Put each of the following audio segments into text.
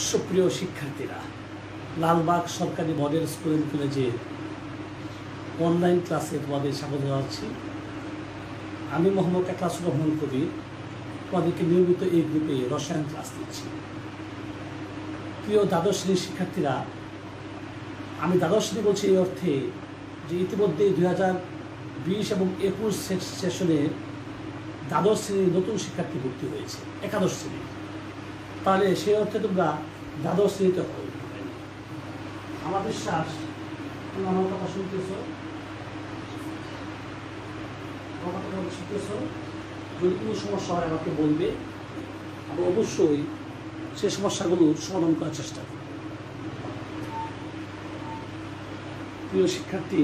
সুপ্রিয় শিক্ষার্থীরা, লালবাগ সরকারি মডেল স্কুল অ্যান্ড কলেজে অনলাইন ক্লাসে তোমাদের স্বাগত জানাচ্ছি। আমি মোহাম্মদ একলাসুর রহমান কবির তোমাদেরকে নিয়মিত এই গ্রুপে রসায়ন ক্লাস দিচ্ছি। প্রিয় দ্বাদশ শ্রেণীর শিক্ষার্থীরা, আমি দ্বাদশ শ্রেণী বলছি এই অর্থে যে ইতিমধ্যে 2020 এবং 21 সেশনে দ্বাদশ শ্রেণীর নতুন শিক্ষার্থী ভর্তি হয়েছে একাদশ শ্রেণী। তাহলে সেই অর্থে তোমরা দ্বাদশ শ্রেণীতে হবে। আমার বিশ্বাস তুমি আমার কথা শুনতেছ, যদি কোনো সমস্যা হয় আমাকে বলবে, আমি অবশ্যই সেই সমস্যাগুলো সমাধান করার চেষ্টা করব। প্রিয় শিক্ষার্থী,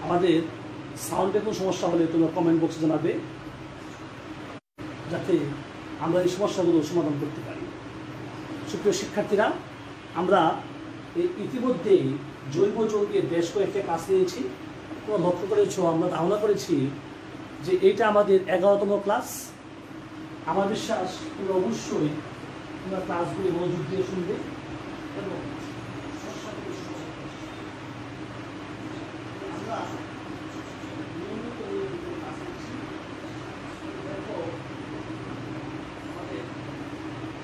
আমাদের সাউন্ডে কোনো সমস্যা হলে তোমরা কমেন্ট বক্সে জানাবে, যাতে আমরা এই সমস্যাগুলো সমাধান করতে পারি। সুপ্রিয় শিক্ষার্থীরা, আমরা ইতিমধ্যেই জৈব যৌগের বেশ কয়েকটা ক্লাস নিয়েছি। তোমরা লক্ষ্য করেছ, আমরা ধারণা করেছি যে এইটা আমাদের 11তম ক্লাস। আমার বিশ্বাস তোমরা অবশ্যই তোমরা ক্লাসগুলি মনোযোগ দিয়ে শুনবে এবং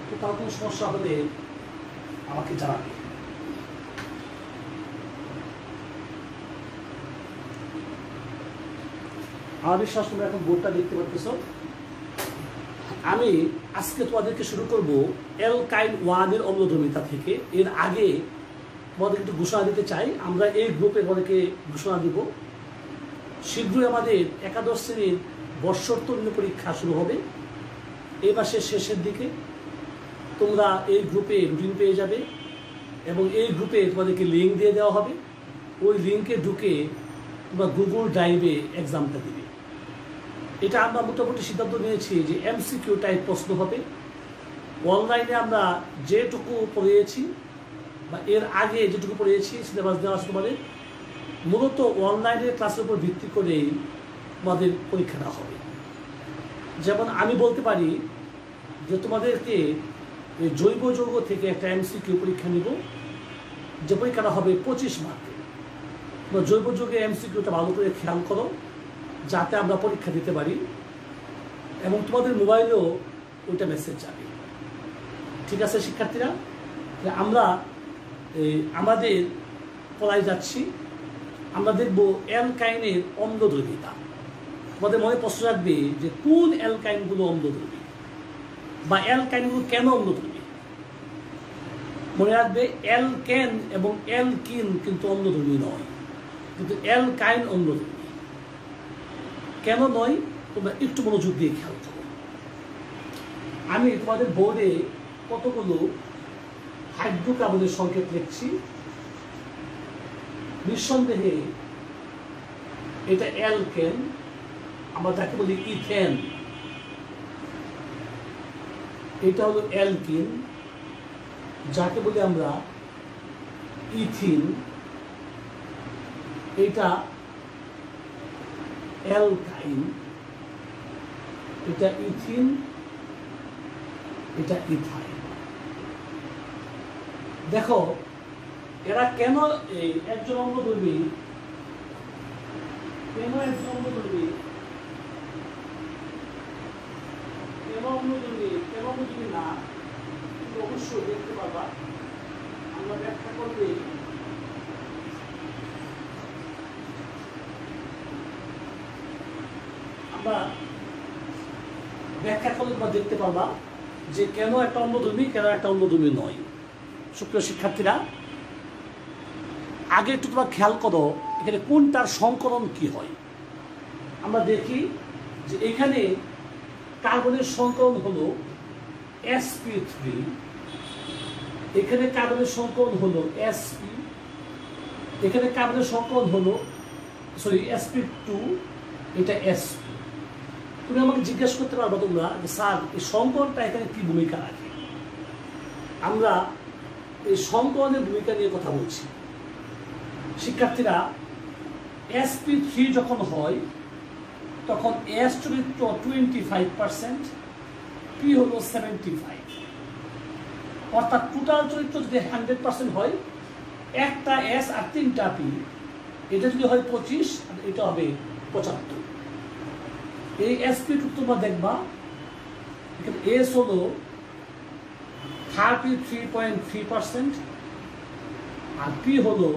কোথাও কোনো সমস্যা হলে আমাকে জানাবে। আমার বিশ্বাস তোমরা এখন বোর্ডটা দেখতে পাচ্ছ। আমি আজকে তোমাদেরকে শুরু করব অ্যালকাইল 1 এর অম্লধর্মিতা থেকে। এর আগে তোমাদেরকে একটু ঘোষণা দিতে চাই, আমরা এই গ্রুপে তোমাদেরকে ঘোষণা দিব শীঘ্রই আমাদের একাদশ শ্রেণীর বর্ষোত্তরীণ পরীক্ষা শুরু হবে এই মাসের শেষের দিকে। তোমরা এই গ্রুপে রুটিন পেয়ে যাবে এবং এই গ্রুপে তোমাদেরকে লিঙ্ক দিয়ে দেওয়া হবে। ওই লিঙ্কে ঢুকে তোমরা গুগল ড্রাইভে এক্সামটা দিবে। এটা আমরা মোটামুটি সিদ্ধান্ত নিয়েছি যে এমসিকিউ টাইপ প্রশ্ন হবে। অনলাইনে আমরা যেটুকু পড়িয়েছি বা এর আগে যেটুকু পড়িয়েছি সিলেবাস দেওয়া আছে তোমাদের, মূলত অনলাইনের ক্লাসের উপর ভিত্তি করেই তোমাদের পরীক্ষাটা হবে। যেমন আমি বলতে পারি যে তোমাদেরকে জৈব যৌগ থেকে একটা এমসিকিউ পরীক্ষা নিব, যে পরীক্ষাটা হবে 25 মার্কে। তোমরা জৈব যৌগের এমসিকিউটা ভালো করে খেয়াল করো, যাতে আমরা পরীক্ষা দিতে পারি এবং তোমাদের মোবাইলেও ওইটা মেসেজ যাবে। ঠিক আছে শিক্ষার্থীরা, আমরা আমাদের পড়ায় যাচ্ছি। আমরা দেখব অ্যালকাইনের অম্লধর্মিতা। তোমাদের মনে প্রশ্ন রাখবে যে কোন অ্যালকাইনগুলো অম্লধর্মী বা অ্যালকাইনগুলো কেন অম্লধর্মী। মনে রাখবে অ্যালকেন এবং অ্যালকিন কিন্তু অম্লধর্মী নয়, কিন্তু অ্যালকাইন অম্লধর্মী। কেন নয় তোমরা একটু মনোযোগ দিয়ে খেয়াল করো। আমি তোমাদের বোর্ডে কতগুলো হাইড্রোকার্বনের সংকেত লিখছি। নিঃসন্দেহে এটা অ্যালকেন, আমরা যাকে বলি ইথেন। এটা হলো অ্যালকিন, যাকে বলি আমরা ইথিন। এটা অ্যালকাইন, এটা ইথিন, এটা ইথাইন। দেখো এরা কেন একজন অম্লধর্মী, কেন একজন অম্লধর্মী, কেন অম্লধর্মী, কেন অম্লধর্মী না, তুমি অবশ্যই দেখতে পাবা। আমরা ব্যাখ্যা করলে তোমরা দেখতে পাবা যে কেন একটা অম্লধর্মী, কেন একটা অম্লধর্মী নয়। সুপ্রিয় শিক্ষার্থীরা, আগে একটু তোমরা খেয়াল করো এখানে কোনটার সংকরণ কি হয়। আমরা দেখি যে এখানে কার্বনের সংকরণ হলো sp3, এখানে কার্বনের সংকরণ হলো sp, এখানে কার্বনের সংকরণ হলো sp2, এটা sp। তুমি আমাকে জিজ্ঞেস করতে পারবা তোমরা যে স্যার এই সংকরণটা এখানে কি ভূমিকা রাখে। আমরা এই সংকরণের ভূমিকা নিয়ে কথা বলছি। শিক্ষার্থীরা, sp3 যখন হয় তখন S চরিত্র 25%, পি হলো 75, অর্থাৎ টোটাল চরিত্র যদি 100% হয়, একটা এস আর 3টা পি, এটা যদি হয় 25 আর এটা হবে 75। এই এসপি তোমরা দেখবা এখানে এস হলো 33.3% আর পি হলো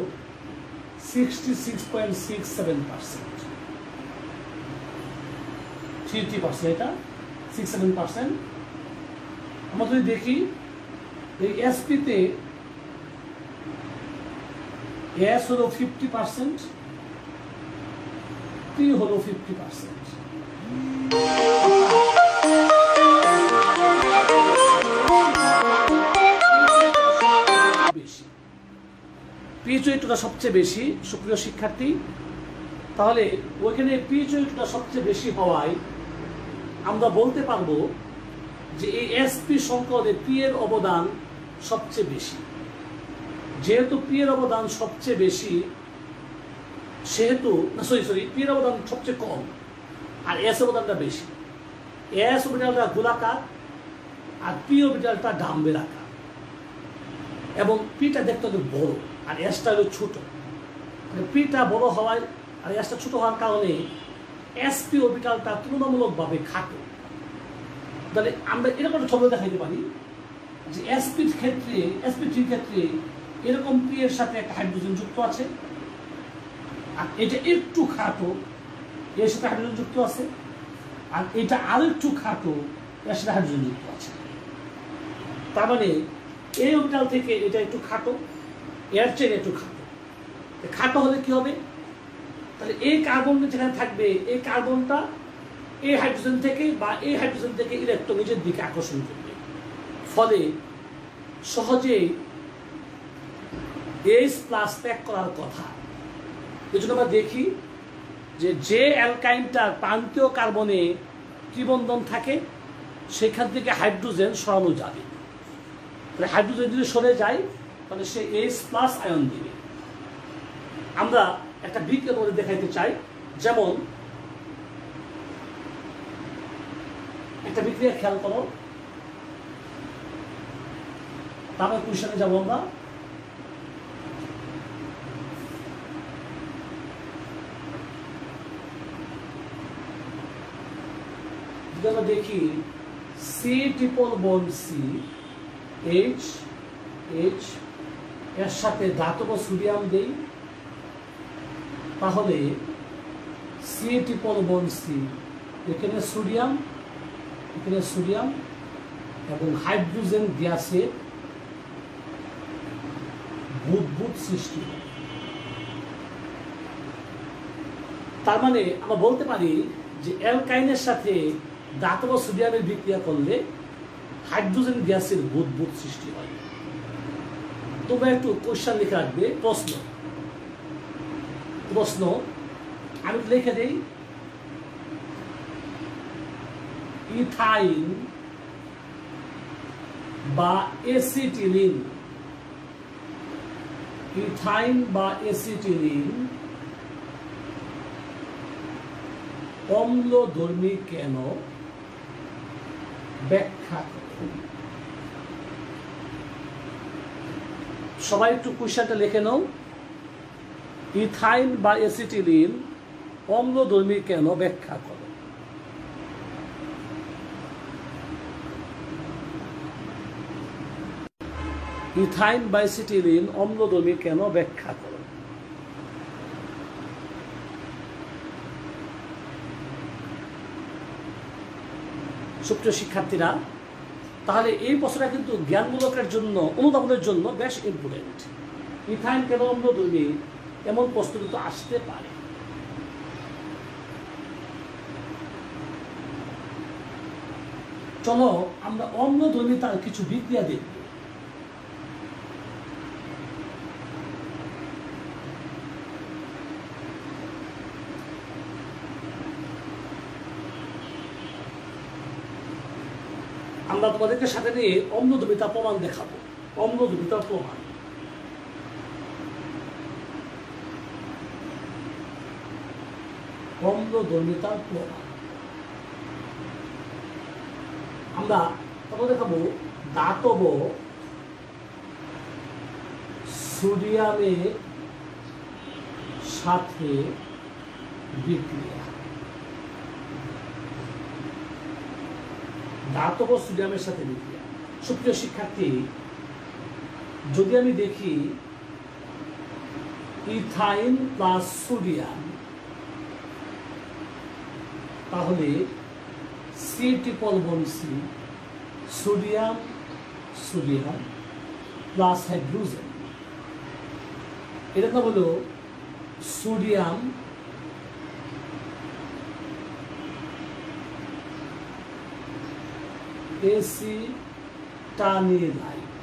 66.67%। 30% এটা 67%। আমরা যদি দেখি এই এসপিতে এস হলো 50%, পি হলো 50%। পি চরিত্রটা সবচেয়ে বেশি, সুপ্রিয় শিক্ষার্থী। তাহলে ওইখানে পি চরিত্রটা সবচেয়ে বেশি হওয়ায় আমরা বলতে পারবো যে এই এসপি সংকটে পি এর অবদান সবচেয়ে বেশি। যেহেতু পি এর অবদান সবচেয়ে বেশি, সেহেতু পি এর অবদান সবচেয়ে কম আর এস অবদানটা বেশি। এস অরবিটালটা গোলাকার আর পি অরবিটালটা ডাম্বের আকার, এবং পিটা দেখতে হবে বড় আর এসটা হলো ছোট। পিটা বড় হওয়ায় আর এসটা ছোট হওয়ার কারণে এসপি অরবিটালটা তুলনামূলকভাবে খাটো। তাহলে আমরা এরকম একটা ছবি দেখাইতে পারি যে এসপির ক্ষেত্রে, এসপি3 ক্ষেত্রে এরকম পি এর সাথে একটা হাইড্রোজেন যুক্ত আছে, আর এটা একটু খাটো, এর সাথে হাইড্রোজেন যুক্ত আছে, আর এটা আরো একটু খাটো, এর সাথে হাইড্রোজেন যুক্ত আছে। তার মানে এই অরবিটাল থেকে এটা একটু খাটো, এর চেয়ে একটু খাটো। খাটো হলে কি হবে? তাহলে এই কার্বনটা যেখানে থাকবে, এই কার্বনটা এই হাইড্রোজেন থেকে বা এই হাইড্রোজেন থেকে ইলেকট্রন নিজের দিকে আকর্ষণ করবে, ফলে সহজেই H+ ত্যাগ করার কথা। এই জন্য আমরা দেখি যে অ্যালকাইনটার প্রান্তীয় কার্বনে ত্রিবন্ধন থাকে, সেখান থেকে হাইড্রোজেন সরানো যাবে। তাহলে হাইড্রোজেন যদি সরে যায় তাহলে সে H+ আয়ন দিবে। আমরা একটা বিক্রিয়া তোমাদের দেখাইতে চাই, যেমন একটা বিক্রিয়া খেয়াল করো। তারপরে কোশ্চেনে যাবো আমরা। আমরা দেখি C≡C, H এর সাথে ধাতব সোডিয়াম দেই, তাহলে C≡C, এখানে সোডিয়াম, এখানে সোডিয়াম এবং হাইড্রোজেন গ্যাসে বুদবুদ সৃষ্টি হয়। তার মানে আমরা বলতে পারি যে অ্যালকাইনের সাথে ধাতব সোডিয়ামের বিক্রিয়া করলে হাইড্রোজেন গ্যাসের বুদবুদ সৃষ্টি হয়। তোমরা একটু কোশ্চেন লিখে রাখবে, প্রশ্ন আমি লিখে দেই। ইথাইন বা এসিটিলিন, ইথাইন বা এসিটিলিন অম্লধর্মী কেন, ব্যাখ্যা করুন। সবাই একটু কোশ্চেনটা লিখে নাও। ইথাইন বা এসিটিলিন অম্লধর্মী কেন, ব্যাখ্যা করো। ইথাইন বা এসিটিলিন অম্লধর্মী কেন, ব্যাখ্যা করো। সুপ্রিয় শিক্ষার্থীরা, তাহলে এই প্রশ্নটা কিন্তু জ্ঞানমূলকের জন্য, অনুধাবনের জন্য বেশ ইম্পর্টেন্ট। ইথাইন কেন অম্লধর্মী, এমন প্রশ্ন কিন্তু আসতে পারে। চলো আমরা অম্লধর্মী তার কিছু বিক্রিয়া দেখব। আমরা তোমাদেরকে সাথে নিয়ে অম্লধর্মিতার প্রমাণ দেখাবো। অম্লধর্মিতার প্রমাণ, অম্লধর্মিতার প্রমাণ। আমরা আমরা তখন দেখাবো ধাতব সোডিয়ামের সাথে বিক্রিয়া। ধাতব সোডিয়ামের সাথে বিক্রিয়া। সুপ্রিয় শিক্ষার্থী, যদি আমি দেখি ইথাইন প্লাস সোডিয়াম, তাহলে C triple bond C, sodium sodium plus hydrogen, এটা তো হলো সোডিয়াম এসিটানিলাইট।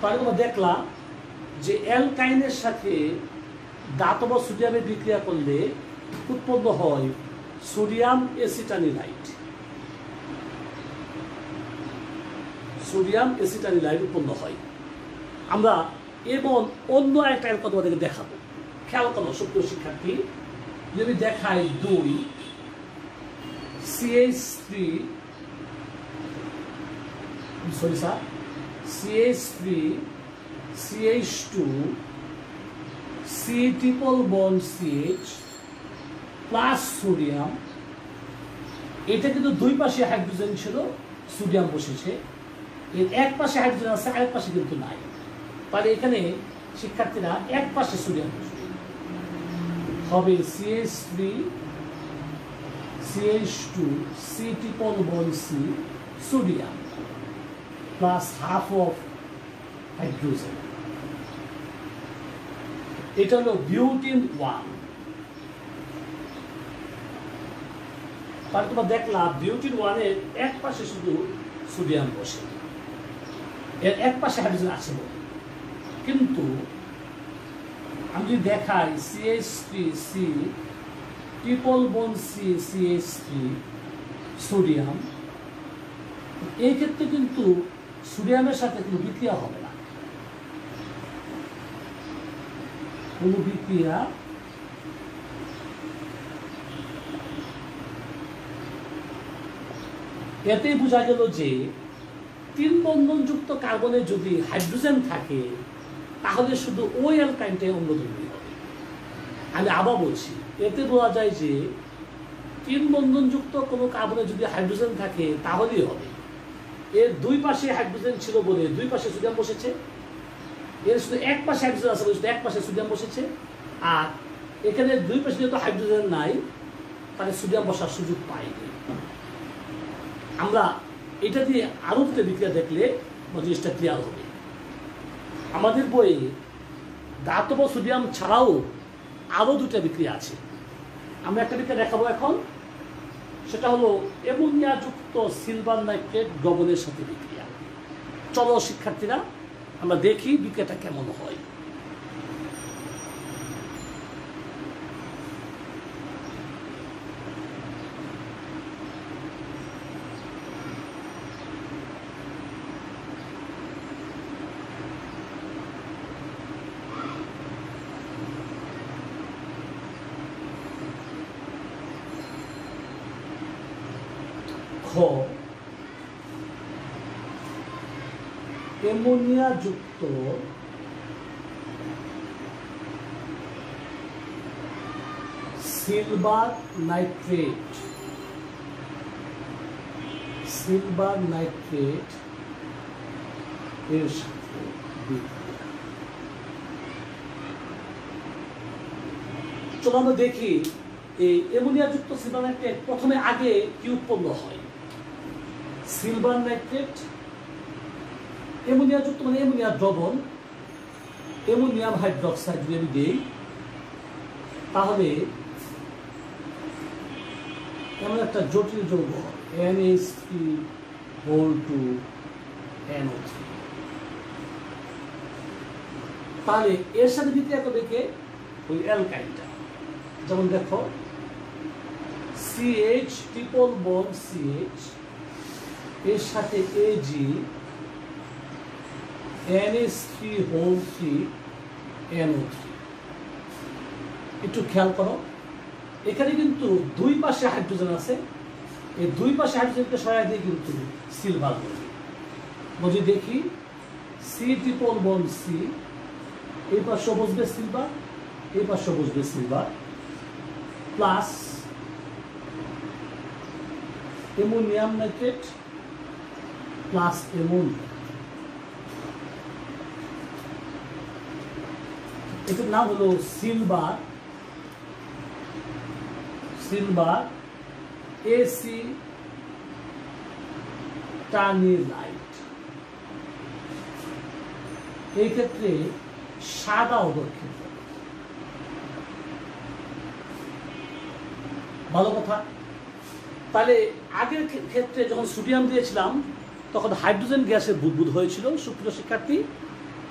তাহলে আমরা দেখলাম যে অ্যালকাইনের সাথে ধাতব সোডিয়ামের বিক্রিয়া করলে উৎপন্ন হয় সোডিয়াম এসিটানিলাইট। সোডিয়াম এসিটানিলাইট উৎপন্ন হয়। আমরা এবং অন্য একটা কথা আমাদেরকে দেখাবো। খেয়াল করো সুপ্রিয় শিক্ষার্থী, যদি দেখাই 2 CH3 sorry sir CH3 CH2 C triple bond CH plus sodium, এটা কিন্তু দুই পাশে হাইড্রোজেন ছিল, সোডিয়াম বসেছে, এর এক পাশে হাইড্রোজেন আছে, আরেক পাশে কিন্তু নাই। তাহলে এখানে শিক্ষার্থীরা এক পাশে সোডিয়াম বসবে, হবে CH3 CH2 C triple bond C sodium plus half of hydrogen. এটা হলো বিউটিন 1। তাহলে তোমরা দেখলাম বিউটিন 1 এর এক পাশে শুধু সোডিয়াম বসে, এর এক পাশে হাইড্রোজেন আছে বলে। কিন্তু আমি যদি দেখাই CH3 C triple bond C CH3 sodium, এই ক্ষেত্রে কিন্তু সোডিয়ামের সাথে কোনো বিক্রিয়া হবে না, কোনো বিক্রিয়া এতেই বোঝা গেল যে 3 বন্ধনযুক্ত কার্বনে যদি হাইড্রোজেন থাকে তাহলে শুধু ওই অ্যালকাইনটাই অম্লধর্মী হবে। আমি আবার বলছি, এতে বোঝা যায় যে 3 বন্ধনযুক্ত কোনো কার্বনে যদি হাইড্রোজেন থাকে তাহলেই হবে। এর দুই পাশে হাইড্রোজেন ছিল বলে দুই পাশে সোডিয়াম বসেছে, এর শুধু এক পাশে হাইড্রোজেন আছে বলে শুধু এক পাশে সোডিয়াম বসেছে, আর এখানে দুই পাশে যেহেতু হাইড্রোজেন নাই তাহলে সোডিয়াম বসার সুযোগ পাইনি। আমরা এটা দিয়ে আরো দুটো বিক্রিয়া দেখলে জিনিসটা ক্লিয়ার হবে। আমাদের বইয়ে ধাতব সোডিয়াম ছাড়াও আরো দুটো বিক্রিয়া আছে। আমরা একটা বিক্রিয়া দেখাবো এখন, সেটা হলো অ্যামোনিয়া যুক্ত সিলভার নাইট্রেট দ্রবণের সাথে বিক্রিয়া। চলো শিক্ষার্থীরা আমরা দেখি বিক্রিয়াটা কেমন হয়। অ্যামোনিয়া যুক্ত সিলভার নাইট্রেট এর সাথে চলো আমরা দেখি এই অ্যামোনিয়া যুক্ত সিলভার নাইট্রেট প্রথমে আগে কি উৎপন্ন হয়। সিলভার নাইট্রেট অ্যামোনিয়া যুক্ত মানে অ্যামোনিয়া দ্রবণ, অ্যামোনিয়াম হাইড্রোক্সাইড যদি আমি দিই তাহলে এমন একটা জটিল যৌগ NH3 তাহলে এর সাথে বিক্রিয়া করবে কে? ওই অ্যালকাইনটা। যেমন দেখো CH ট্রিপল বন্ড CH এর সাথে AG NH3 NO3। একটু খেয়াল করো, এখানে কিন্তু দুই পাশে হাইড্রোজেন আছে, এই দুই পাশে হাইড্রোজেনকে সরাই দিয়ে কিন্তু সিলভার বলবে। যদি দেখি সি ট্রিপল বন্ড সি, এই পাশে বসবে সিলভার, এই পাশে বসবে silver, plus ammonium nitrate plus ammonia. এটার নাম হলো সিলভার এসি টার্নিলাইট। এই ক্ষেত্রে সাদা অদক্ষিণ। ভালো কথা। তাহলে আগের ক্ষেত্রে যখন সোডিয়াম দিয়েছিলাম তখন হাইড্রোজেন গ্যাসের বুদবুদ হয়েছিল সুপ্রিয় শিক্ষার্থী,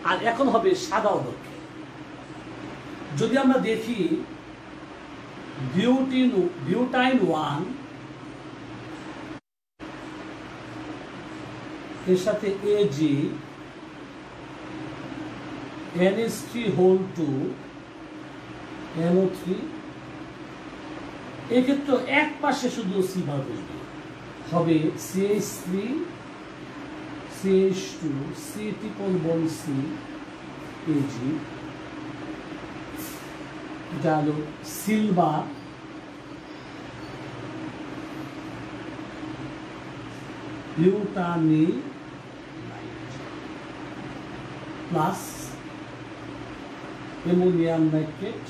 আর এখন হবে সাদা অদক্ষিণ। যদি আমরা দেখি বিউটাইন 1 এর সাথে Ag NH3 NO3, এক্ষেত্রে এক পাশে শুধু সিলভার বসবে, হবে CH3 CH2 C triple bond C Ag। এটা হলো সিলভার বিউটানিলাইট plus ammonium nitrate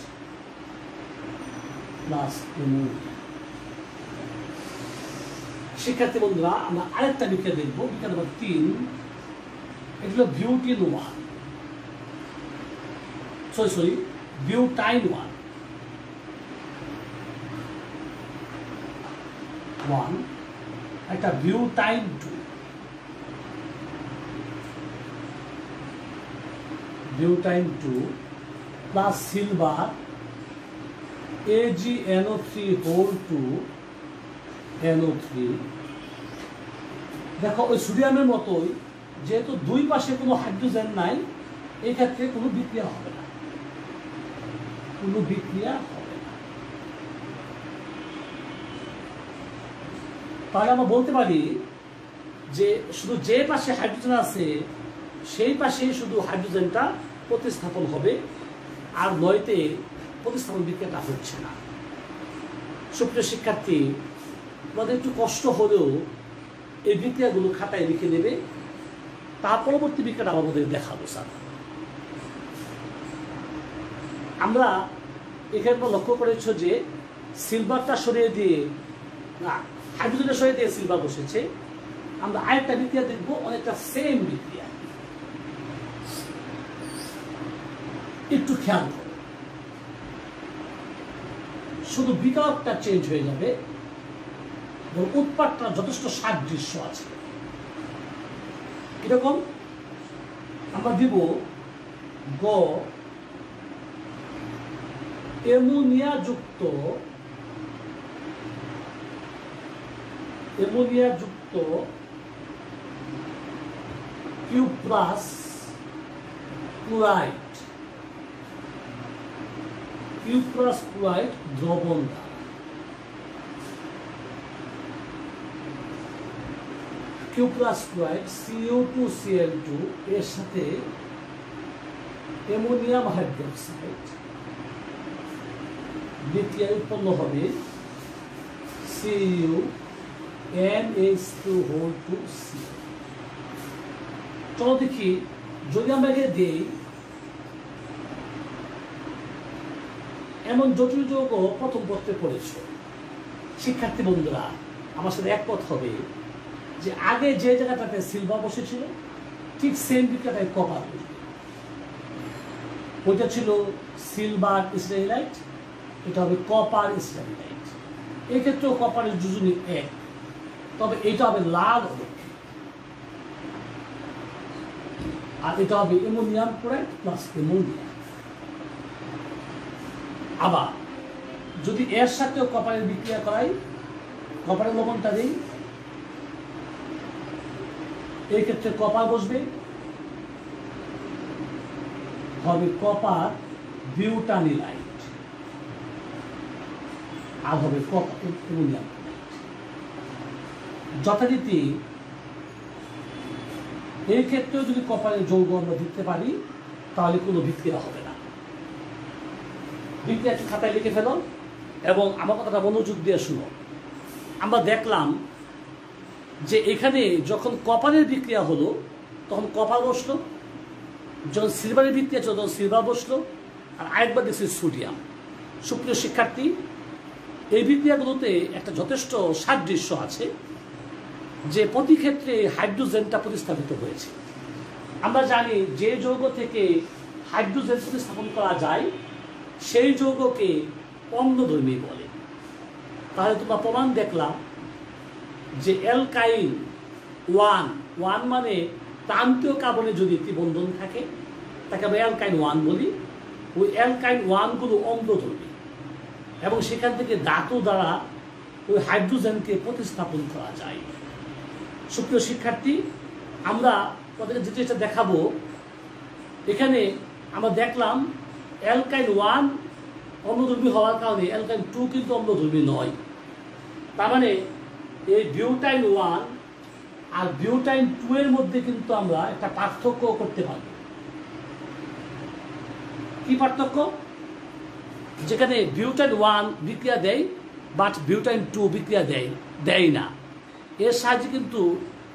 plus ammonia. শিক্ষার্থী বন্ধুরা, আমরা আরেকটা বিক্রিয়া দেখবো, বিক্রিয়া নম্বর 3। এটা হলো বিউটাইন 1 একটা butyne 2 plus silver AgNO3 NO3। দেখো ওই সোডিয়ামের মতোই, যেহেতু দুই পাশে কোনো হাইড্রোজেন নাই, এই ক্ষেত্রে কোনো বিক্রিয়া হবে না, তাহলে আমরা বলতে পারি যে শুধু যে পাশে হাইড্রোজেন আছে সেই পাশে শুধু হাইড্রোজেনটা প্রতিস্থাপন হবে, আর নয়তে প্রতিস্থাপন বিক্রিয়াটা হচ্ছে না। সুপ্রিয় শিক্ষার্থী, আমাদের একটু কষ্ট হলেও এই বিক্রিয়াগুলো খাতায় লিখে নেবে, তার পরবর্তী বিক্রিয়াটা আমাদের দেখাবো স্যার। আমরা এখানে লক্ষ্য করেছ যে সিলভারটা সরিয়ে দিয়ে হাইড্রোজেনটা সরিয়ে দিয়ে সিলভার বসেছে। আমরা আরেকটা বিক্রিয়া দেখবো, অনেকটা সেম বিক্রিয়া। একটু খেয়াল করো, শুধু বিকারকটা চেঞ্জ হয়ে যাবে এবং উৎপাদটা যথেষ্ট সাদৃশ্য আছে। এরকম আমরা দিব গ অ্যামোনিয়া যুক্ত কিউপ্রাস ক্লোরাইড দ্রবণ দ্বারা। কিউপ্রাস ক্লোরাইড CO2Cl2 এর সাথে অ্যামোনিয়াম হাইড্রোক্সাইড বিক্রিয়ায় উৎপন্ন হবে CuNH2 চলো দেখি, যদি আমরা একে দেই, এমন জটিল যৌগ প্রথম পত্রে পড়েছ শিক্ষার্থী বন্ধুরা, আমার সাথে একমত হবে যে আগে যে জায়গাটাতে সিলভার বসেছিল ঠিক সেম বিক্রিয়াটায় কপার বসবে। ওইটা ছিল সিলভার স্টেরিলাইট, এটা হবে কপার স্টেরিলাইট। এই ক্ষেত্রেও কপারের যোজনী 1, তবে এটা হবে লাল অদক্ষিণ, আর এটা হবে অ্যামোনিয়াম ক্লোরাইড প্লাস অ্যামোনিয়া। আবার যদি এর সাথেও কপারের বিক্রিয়া করাই, কপারের লবণটা দিই, এই ক্ষেত্রে কপার বসবে, হবে কপার বিউটানিলাইট, আর হবে কপার অ্যামোনিয়াম। যথারীতি এই ক্ষেত্রেও যদি কপারের যৌগ আমরা দিতে পারি তাহলে কোনো বিক্রিয়া হবে না। বিক্রিয়া একটু খাতায় লিখে ফেলো এবং আমার কথাটা মনোযোগ দিয়ে শুনো। আমরা দেখলাম যে এখানে যখন কপারের বিক্রিয়া হলো তখন কপার বসলো, যখন সিলভারের বিক্রিয়া ছিল তখন সিলভার বসলো, আর আরেকবার দেখছি সোডিয়াম। সুপ্রিয় শিক্ষার্থী, এই বিক্রিয়াগুলোতে একটা যথেষ্ট সাদৃশ্য আছে যে প্রতি ক্ষেত্রে হাইড্রোজেনটা প্রতিস্থাপিত হয়েছে। আমরা জানি যে যৌগ থেকে হাইড্রোজেন প্রতিস্থাপন করা যায় সেই যৌগকে অম্লধর্মী বলে। তাহলে তোমরা প্রমাণ দেখলাম যে অ্যালকাইল ওয়ান মানে প্রান্তীয় কার্বনে যদি একটি বন্ধন থাকে তাকে আমরা অ্যালকাইল 1 বলি। ওই অ্যালকাইল 1গুলো অম্লধর্মী এবং সেখান থেকে ধাতু দ্বারা ওই হাইড্রোজেনকে প্রতিস্থাপন করা যায়। সুপ্রিয় শিক্ষার্থী, আমরা তাদেরকে যে জিনিসটা দেখাবো, এখানে আমরা দেখলাম অ্যালকাইল 1 অম্লধর্মী হওয়ার কারণে অ্যালকাইল 2 কিন্তু অম্লধর্মী নয়। তার মানে এই বিউটাইল 1 আর বিউটাইল 2 এর মধ্যে কিন্তু আমরা একটা পার্থক্য করতে পারব। কি পার্থক্য? যেখানে বিউটাইল 1 বিক্রিয়া দেয় বাট বিউটাইল 2 বিক্রিয়া দেয় না। এর সাহায্যে কিন্তু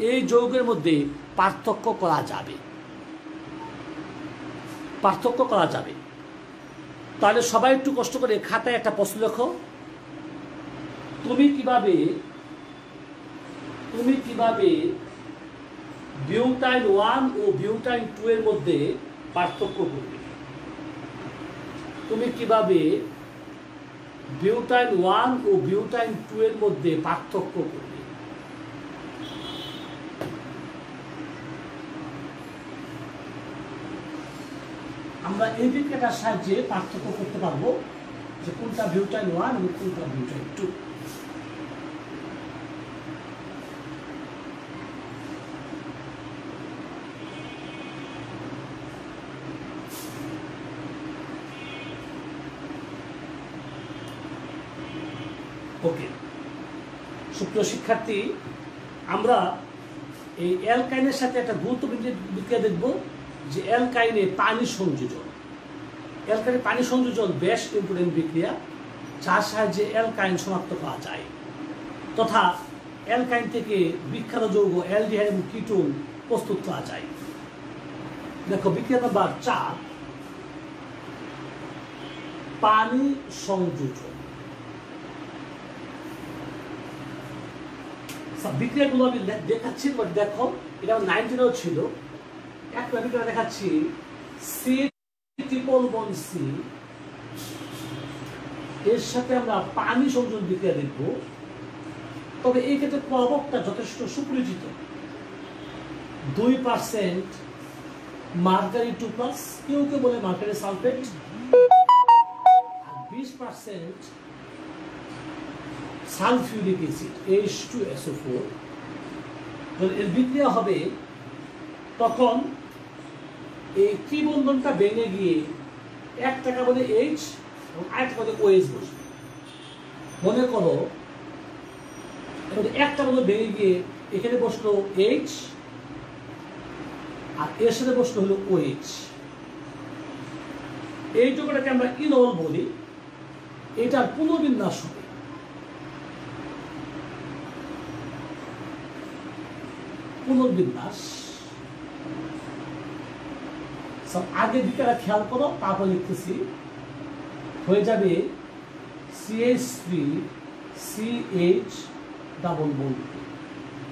এই যৌগের মধ্যে পার্থক্য করা যাবে। তাহলে সবাই একটু কষ্ট করে খাতায় একটা প্রশ্ন লেখো। তুমি কিভাবে বিউটাইল 1 ও বিউটাইল 2 এর মধ্যে পার্থক্য করবে? তুমি কিভাবে বিউটাইল 1 ও বিউটাইল 2 এর মধ্যে পার্থক্য করবে? আমরা এই বিক্রিয়াটার সাহায্যে পার্থক্য করতে পারবো যে কোনটা বিউটাইল 1 এবং কোনটা বিউটাইল 2। ওকে সুপ্রিয় শিক্ষার্থী, আমরা এই অ্যালকাইনের সাথে একটা গুরুত্বপূর্ণ বিক্রিয়া দেখব যে অ্যালকাইনে পানি সংযোজন। অ্যালকাইনে পানি সংযোজন বেশ ইম্পর্টেন্ট বিক্রিয়া, যার সাহায্যে অ্যালকাইন শনাক্ত করা যায় তথা অ্যালকাইন থেকে বিখ্যাত যৌগ অ্যালডিহাইড এবং কিটোন প্রস্তুত করা যায়। দেখো বিক্রিয়া নাম্বার 4, পানি সংযোজন। বিক্রিয়াগুলো আমি দেখাচ্ছি, দেখো এটা 19 ছিল। একটা বিক্রিয়া দেখাচ্ছি C≡C, এর সাথে আমরা পানি সংযোজন বিক্রিয়া দেখব। তবে এই ক্ষেত্রে প্রভাবকটা যথেষ্ট সুপরিচিত। 2% মার্কারি 2+, কেউ কেউ বলে মার্কারি সালফেট, আর 20% সালফিউরিক অ্যাসিড H2SO4। যখন এর বিক্রিয়া হবে তখন এই ত্রিবন্ধনটা ভেঙে গিয়ে একটা কার্বনে H এবং আরেকটা কার্বনে OH বসবে। মনে করো একটা বন্ধন ভেঙে গিয়ে এখানে বসলো H আর এর সাথে বসলো হলো OH। এই যৌগটাকে আমরা ইনল বলি। এটার পুনর্বিন্যাস হবে। পুনর্বিন্যাস আগে দিকে খেয়াল করো, তারপর লিখতেছি। হয়ে যাবে CH3CH ডাবল বন্ড।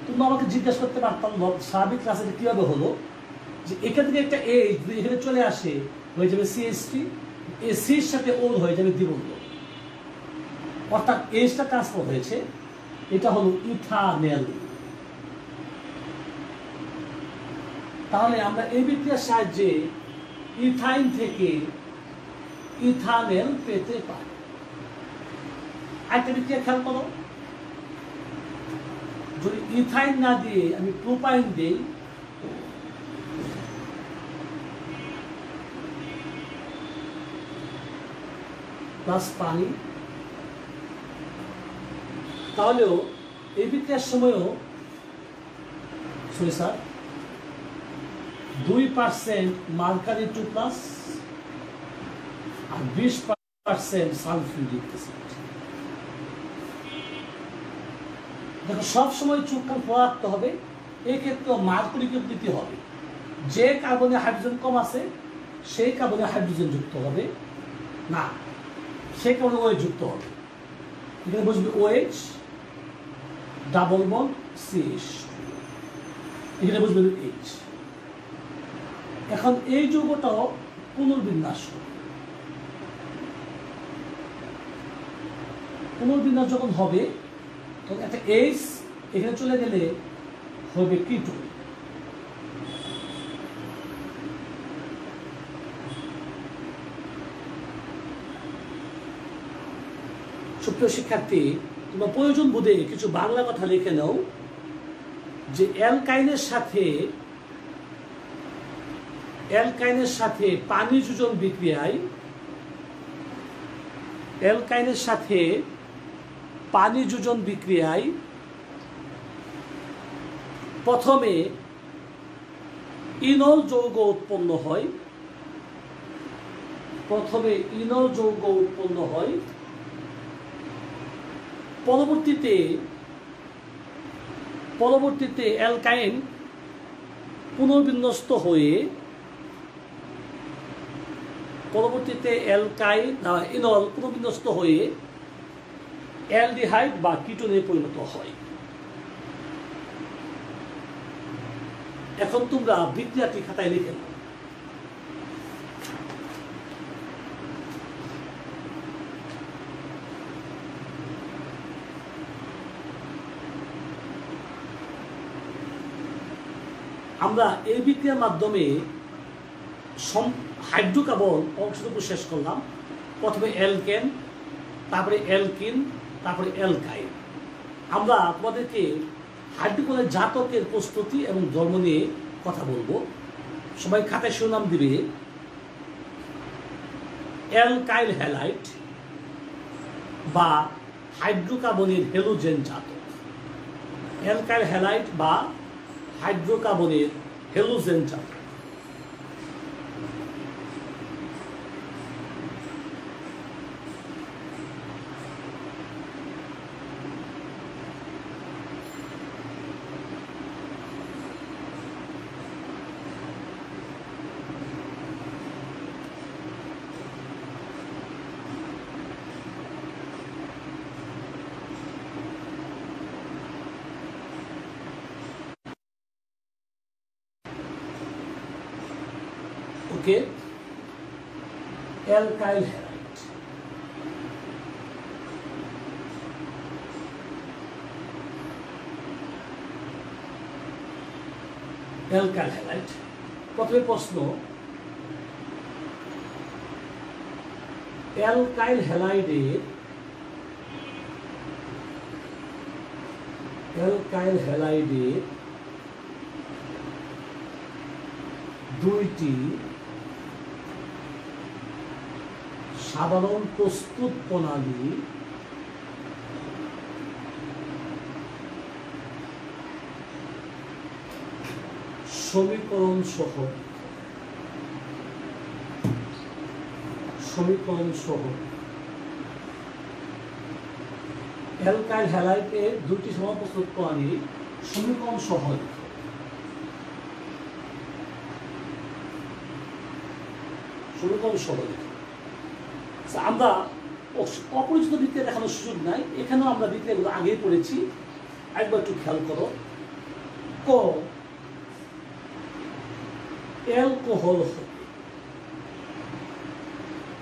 তুমি আমাকে জিজ্ঞাসা করতে পারতাম স্বাভাবিক ক্লাসে কিভাবে হলো, যে এখান থেকে একটা H এখানে চলে আসে, হয়ে যাবে CH3, এই সির সাথে O হয়ে যাবে দ্বিবন্ধ, অর্থাৎ Hটা ট্রান্সফার হয়েছে। এটা হলো ইথানেল। তাহলে আমরা এই বিক্রিয়ার সাহায্যে ইথাইন থেকে ইথানেল পেতে পারি। একটা বিক্রিয়া খেয়াল করো, যদি ইথাইন না দিয়ে আমি প্রোপাইন দেই, প্লাস পানি, তাহলেও এই বিক্রিয়ার সময়ও সরি স্যার 2% মার্কারি 2+ আর 20% সালফিউরিক অ্যাসিড। দেখো সবসময় চোখ কান খোলা রাখতে হবে। এক্ষেত্রে মার্কুরিকে দিতে হবে, যে কার্বনে হাইড্রোজেন কম আছে সেই কার্বনে হাইড্রোজেন যুক্ত হবে না, সেই কার্বনে OH যুক্ত হবে। এখানে বসবে OH ডাবল বন্ড CH, এখানে বসবে H। এখন এই যৌগটাও পুনর্বিন্যাস যখন হবে তখন একটা H এখানে চলে গেলে হবে কিটোন। সুপ্রিয় শিক্ষার্থী, তোমরা প্রয়োজন বোধে কিছু বাংলা কথা লিখে নাও যে অ্যালকাইনের সাথে পানি যোজন বিক্রিয়ায় প্রথমে ইনল যৌগ উৎপন্ন হয়, পরবর্তীতে অ্যালকাইন পুনর্বিন্যস্ত হয়ে ইনল পুনর্বিন্যস্ত হয়ে অ্যালডিহাইড বা কিটোনে পরিণত হয়। এখন তোমরা বিক্রিয়াটি খাতায় লিখে নাও। আমরা এই বিক্রিয়ার মাধ্যমে হাইড্রোকার্বন অংশটুকু শেষ করলাম। প্রথমে অ্যালকেন, তারপরে অ্যালকিন, তারপরে অ্যালকাইন। আমরা তোমাদেরকে হাইড্রোকার্বনের জাতকের প্রস্তুতি এবং ধর্ম নিয়ে কথা বলবো। সবাই খাতায় শিরোনাম দিবে অ্যালকাইল হ্যালাইড বা হাইড্রোকার্বনের হেলোজেন জাতক। অ্যালকাইল হ্যালাইড বা হাইড্রোকার্বনের হেলোজেন জাতক। ওকে, অ্যালকাইল হ্যালাইড। প্রথমে প্রশ্ন, অ্যালকাইল হ্যালাইডের দুইটি সাধারণ প্রস্তুত প্রণালী সমীকরণ সহ অ্যালকাইল হ্যালাইডের দুটি সাধারণ প্রস্তুত প্রণালী সমীকরণ সহ আমরা অপরিচিত বিক্রিয়া দেখানোর সুযোগ নাই, এখানেও আমরা বিক্রিয়াগুলো আগেই পড়েছি, একবার একটু খেয়াল করো। ক অ্যালকোহল হবে,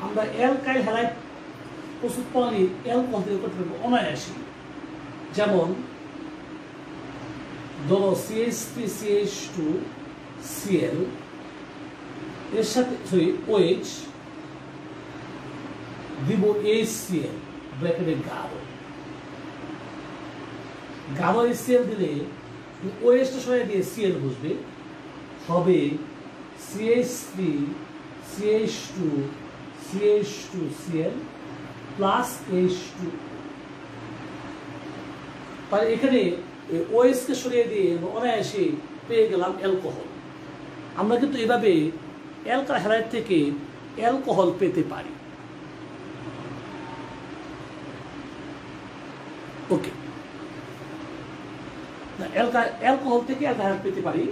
আমরা অ্যালকাইল হ্যালাইড প্রস্তুত প্রণালী অ্যালকোহল থেকে করতে পারবো অনায়াসী। যেমন ধরো CH3CH2Cl এর সাথে OH দিব HCl ব্র্যাকেটে গাঢ় HCl দিলে OH টা সরিয়ে দিয়ে Cl বসবে, হবে CH3CH2CH2Cl প্লাস H2। তাহলে এখানে OH কে সরিয়ে দিয়ে অনায়াসে পেয়ে গেলাম অ্যালকোহল। আমরা কিন্তু এভাবে অ্যালকাইল হ্যালাইড থেকে অ্যালকোহল পেতে পারি। ওকে, অ্যালকোহল থেকে অ্যালকাইল হ্যালাইড পেতে পারি,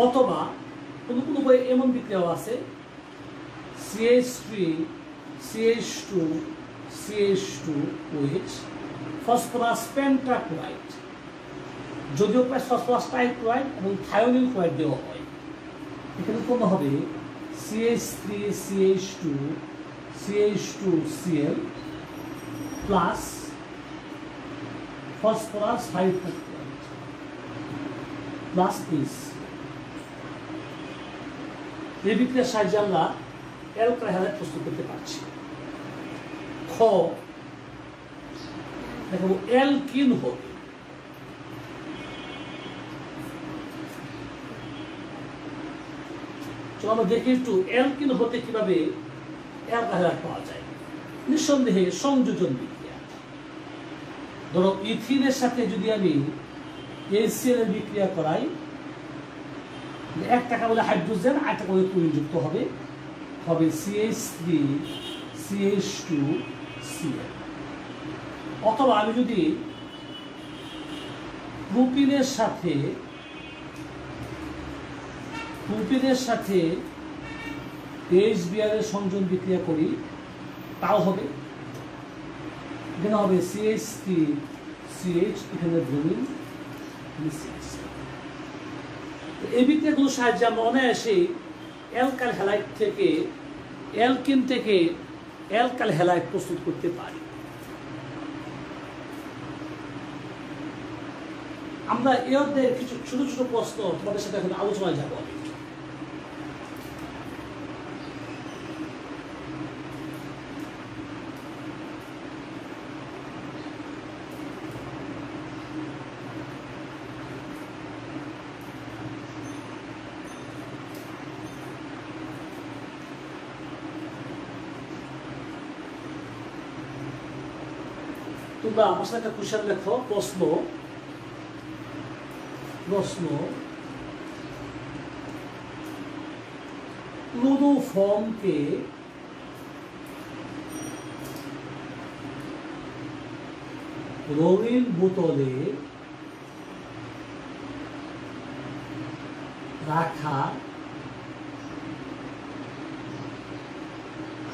অথবা কোনো কোনো বইয়ে এমন বিক্রিয়াও আছে CH3 CH2 CH2 OH phosphorus pentachloride, যদিও ফসফরাস ট্রাইক্লোরাইড এবং থায়োনিল ক্লোরাইড দেওয়া হয়। এখানে কোনো হবে CH3 CH2 CH2Cl plus phosphorus hydrochloride plus ইস। এই বিক্রিয়ার সাহায্যে আমরা অ্যালকাইল হ্যালাইড প্রস্তুত করতে পারছি। খ দেখো অ্যালকিন হবে। চলো আমরা দেখি একটু অ্যালকিন হতে কিভাবে অ্যালকাইল হ্যালাইড পাওয়া যায়। নিঃসন্দেহে সংযোজন বিক্রিয়া। ধরো ইথিনের সাথে যদি আমি HCl এর বিক্রিয়া করাই, এক টাকা বলে হাইড্রোজেন, আর টাকা বলে ক্লোরিন যুক্ত হবে, হবে CH3 CH2Cl। অথবা আমি যদি প্রোপিনের সাথে HBr এর সংযোজন বিক্রিয়া করি, তাও হবে। এখানে হবে CH3 CH, এখানে ব্রোমিন। এই বিক্রিয়াগুলোর সাহায্যে আমরা অনায়াসে অ্যালকাইল হ্যালাইড থেকে অ্যালকিন থেকে অ্যালকাইল হ্যালাইড প্রস্তুত করতে পারি। আমরা এই অধ্যায়ের কিছু ছোট ছোট প্রশ্ন তোমাদের সাথে এখন আলোচনায় যাবো। তোমরা আমার সাথে একটা কোশ্চেন লেখো। প্রশ্ন ক্লোরোফর্মকে রঙিন বোতলে রাখা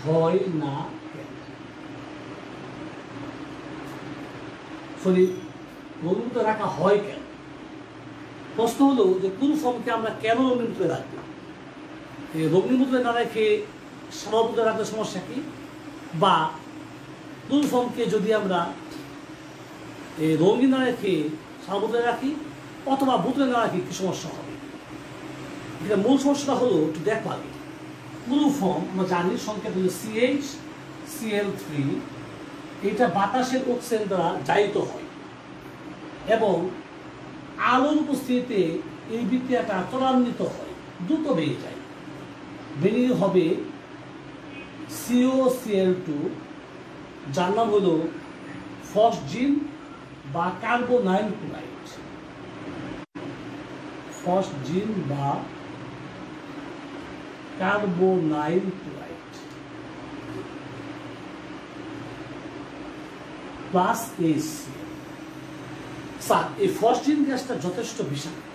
হয় না, রঙিন বোতলে রাখা হয় কেন? প্রশ্ন হলো যে ক্লোরোফর্মকে আমরা কেন রঙিন বোতলে রাখবো? রঙিন বোতলে না রেখে সাদা বোতলে রাখলে সমস্যা কি? বা ক্লোরোফর্মকে যদি আমরা রঙিন না রেখে সাদা বোতলে রাখি অথবা বোতলে না রাখি কি সমস্যা হবে? এটা মূল সমস্যাটা হলো একটু দেখো আগে। ক্লোরোফর্ম আমরা জানি সংকেত হলো CH Cl3, এটা বাতাসের অক্সিজেন দ্বারা জারিত হয় এবং আলোর উপস্থিতিতে এই বিক্রিয়াটা ত্বরান্বিত হয়, দ্রুত বেড়ে যায়। বেরিয়ে হবে COCl2, যার নাম হলো ফসজিন বা কার্বোনাইল ক্লোরাইড। ফসজিন বা carbonyl chloride plus HCl। Sir, এই ফসজিন গ্যাসটা যথেষ্ট বিষাক্ত।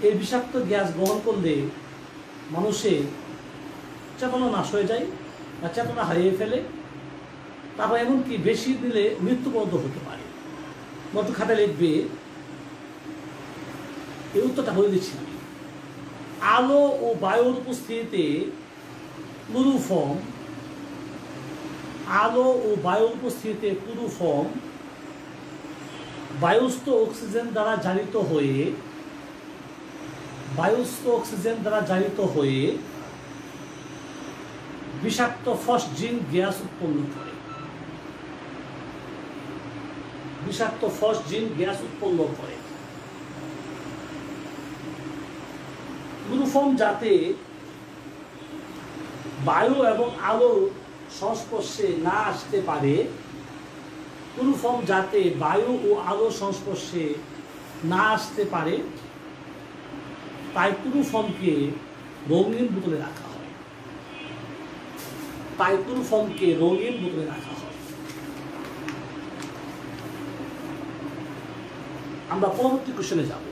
এই বিষাক্ত গ্যাস গ্রহণ করলে মানুষের চেতনা নাশ হয়ে যায় বা চেতনা হারিয়ে ফেলে, তারপর এমনকি বেশি দিলে মৃত্যুবরণ হতে পারে। মতো খাতা লিখবে, এই উত্তরটা বলে দিচ্ছি আমি। আলো ও বায়ুর উপস্থিতিতে ক্লোরোফর্ম বায়ুস্থ অক্সিজেন দ্বারা জারিত হয়ে বিষাক্ত ফসজিন গ্যাস উৎপন্ন করে। ক্লোরোফর্ম যাতে বায়ু এবং আলোর সংস্পর্শে না আসতে পারে, তাই কোনো ফর্মকে রঙিন বোতলে রাখা হয়। তাই কোনো ফর্মকে রঙিন বোতলে রাখা হয়। আমরা পরবর্তী কোশ্চেনে যাব।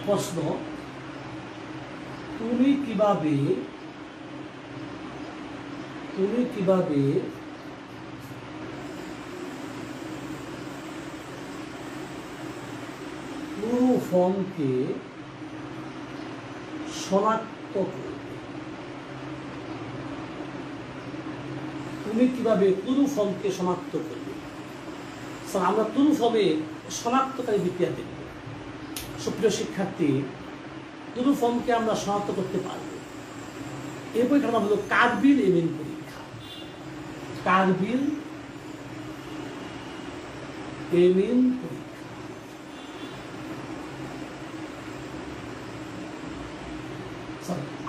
প্রশ্ন, তুমি কিভাবে পুরো ফর্মকে শনাক্ত করবে? তুমি কিভাবে পুরো ফর্মকে শনাক্ত করবে? আমরা পুরো ফর্মে শনাক্তকারী বিক্রিয়া দেখব। সুপ্রিয় শিক্ষার্থী, পুরো ফর্মকে আমরা শনাক্ত করতে পারব। এই পরীক্ষার নাম হলো কারবিল এমিন পরীক্ষা। কারবিল এমিন পরীক্ষা।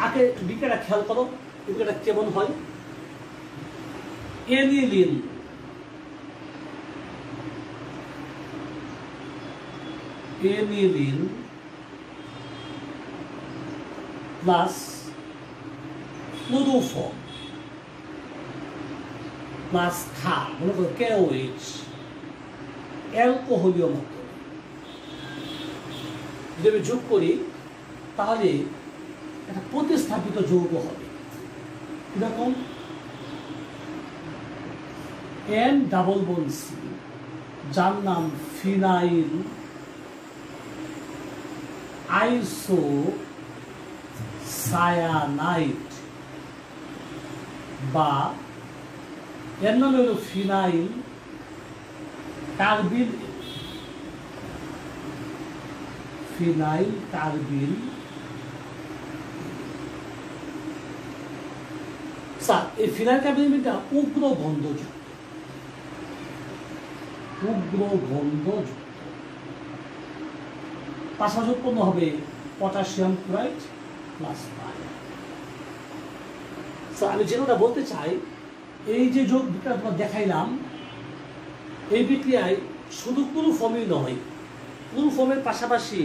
আগে বিক্রিয়াটা খেয়াল করো, বিক্রিয়াটা কেমন হয়। এনিলিন প্লাস ক্লোরোফর্ম প্লাস ক্ষার, মনে করো KOH, অ্যালকোহলীয় মাধ্যমে যদি আমি যোগ করি তাহলে একটা প্রতিস্থাপিত যৌগ হবে। কিরকম? N ডাবল বন্ড C, যার নাম ফিনাইল আইসোসায়ানাইড, বা এর নাম হল ফিনাইল কার্বিল। এই ফিনাইল কার্বিলটা উগ্র গন্ধযুক্ত। পাশাপাশি উৎপন্ন হবে পটাশিয়াম ক্লোরাইড প্লাস আয়ন। আমি যেটা বলতে চাই, এই যে যোগ বিক্রিয়া দেখাইলাম, এই বিক্রিয়ায় শুধু ক্লোরোফর্মই নয়, ক্লোরোফর্মের পাশাপাশি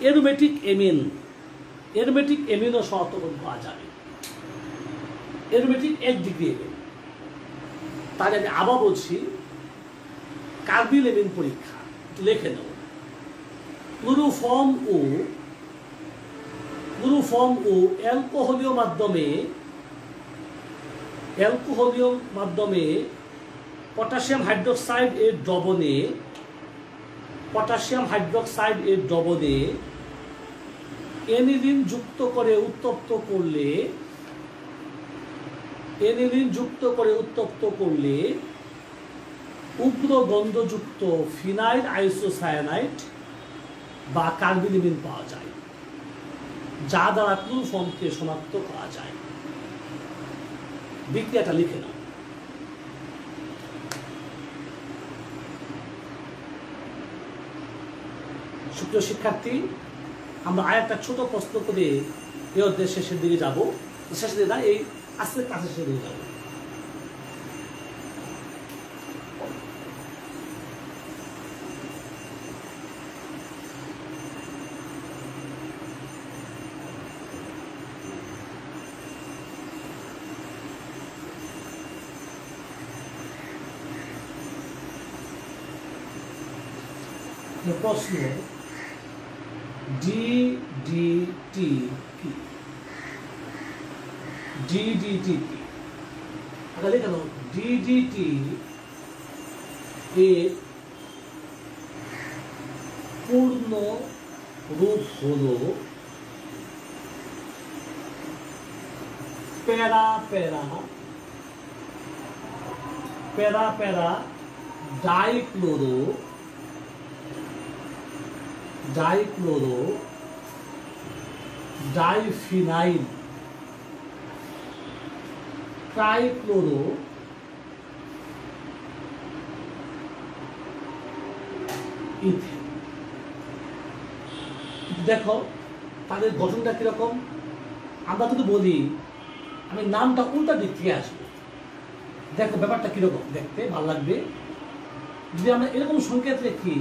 অ্যারোমেটিক এমিনও শনাক্ত পাওয়া যাবে। Aromatic 1 degree amine. তাহলে আমি আবার বলছি, কার্বিল এমিন পরীক্ষা লিখে নেব। ক্লোরোফর্ম ও অ্যালকোহলীয় মাধ্যমে পটাশিয়াম হাইড্রোক্সাইড এর দ্রবণে এনিলিন যুক্ত করে উত্তপ্ত করলে উগ্র গন্ধযুক্ত ফিনাইল আইসোসায়ানাইড বা কার্বিল এমিন পাওয়া যায়, যা দ্বারা ক্লোরোফর্মকে শনাক্ত করা যায়। বিক্রিয়াটা লিখে নাও। সুপ্রিয় শিক্ষার্থী, আমরা আরেকটা ছোট প্রশ্ন করে এই অধ্যায়ের শেষের দিকে যাব। শেষের দিকে না, এই আজকের ক্লাসের শেষের দিকে যাব। প্রশ্ন, ডিডিটি কি? লিখে দাও। ডিডিটি এর পূর্ণ রূপ হলো প্যারা ডাইক্লোরো ডাইফিনাইল ট্রাইক্লোরো ইথেন। দেখো তাদের গঠনটা কিরকম। আমরা কিন্তু বলি আমি নামটা উল্টা দিক থেকে আসবো, দেখো ব্যাপারটা কিরকম দেখতে ভালো লাগবে। যদি আমরা এরকম সংকেত লিখি,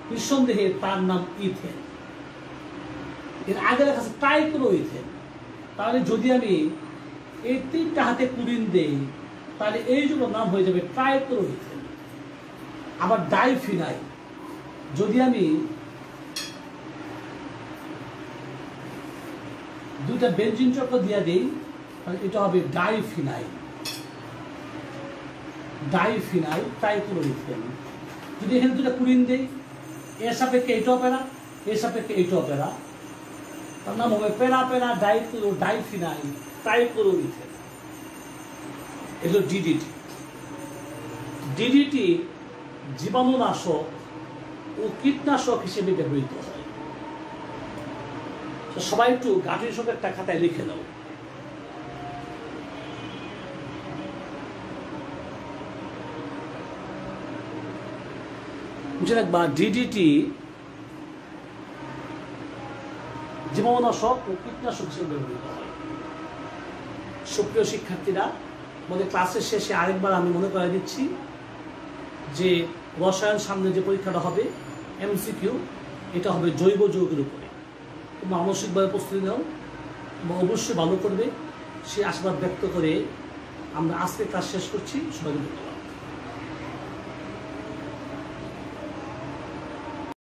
নিঃসন্দেহে তার নাম ইথেন, এর আগে লেখা আছে ট্রাইক্লোইথেন। তাহলে যদি আমি এই 3টা হাতে কুড়িন দেই, তাহলে এই জন্য নাম হয়ে যাবে ট্রাইক্লোইথেন। আবার ডাইফিনাইল, যদি আমি 2টা বেঞ্জিন চক্র দিয়ে দিই, তাহলে এটা হবে ডাইফিনাইল। ডাইফিনাইল ট্রাইক্লোইথেন। যদি এখানে 2টা কুড়িন দেই, এর সাপেক্ষে এইটা অপেরা, এর সাপেক্ষে এইটা অপেরা, তার নাম হবে প্যারা ডাইফিনাইল ট্রাইক্লোইথেন। এগুলো ডিডিটি। ডিডিটি জীবাণুনাশক ও কীটনাশক হিসেবে ব্যবহৃত হয়। সবাই একটু গাঠনিক একটা খাতায় লিখে দাও। বুঝে রাখবা, ডিডিটি জীবাণুনাশক ও কীটনাশক হিসেবে ব্যবহৃত হয়। সুপ্রিয় শিক্ষার্থীরা, আমাদের ক্লাসের শেষে আরেকবার আমি মনে করে দিচ্ছি যে রসায়ন সামনে যে পরীক্ষাটা হবে এমসিকিউ, এটা হবে জৈব যৌগের উপরে। তোমরা মানসিকভাবে প্রস্তুতি নাও এবং অবশ্যই ভালো করবে, সে আশীর্বাদ ব্যক্ত করে আমরা আজকে ক্লাস শেষ করছি। সবাই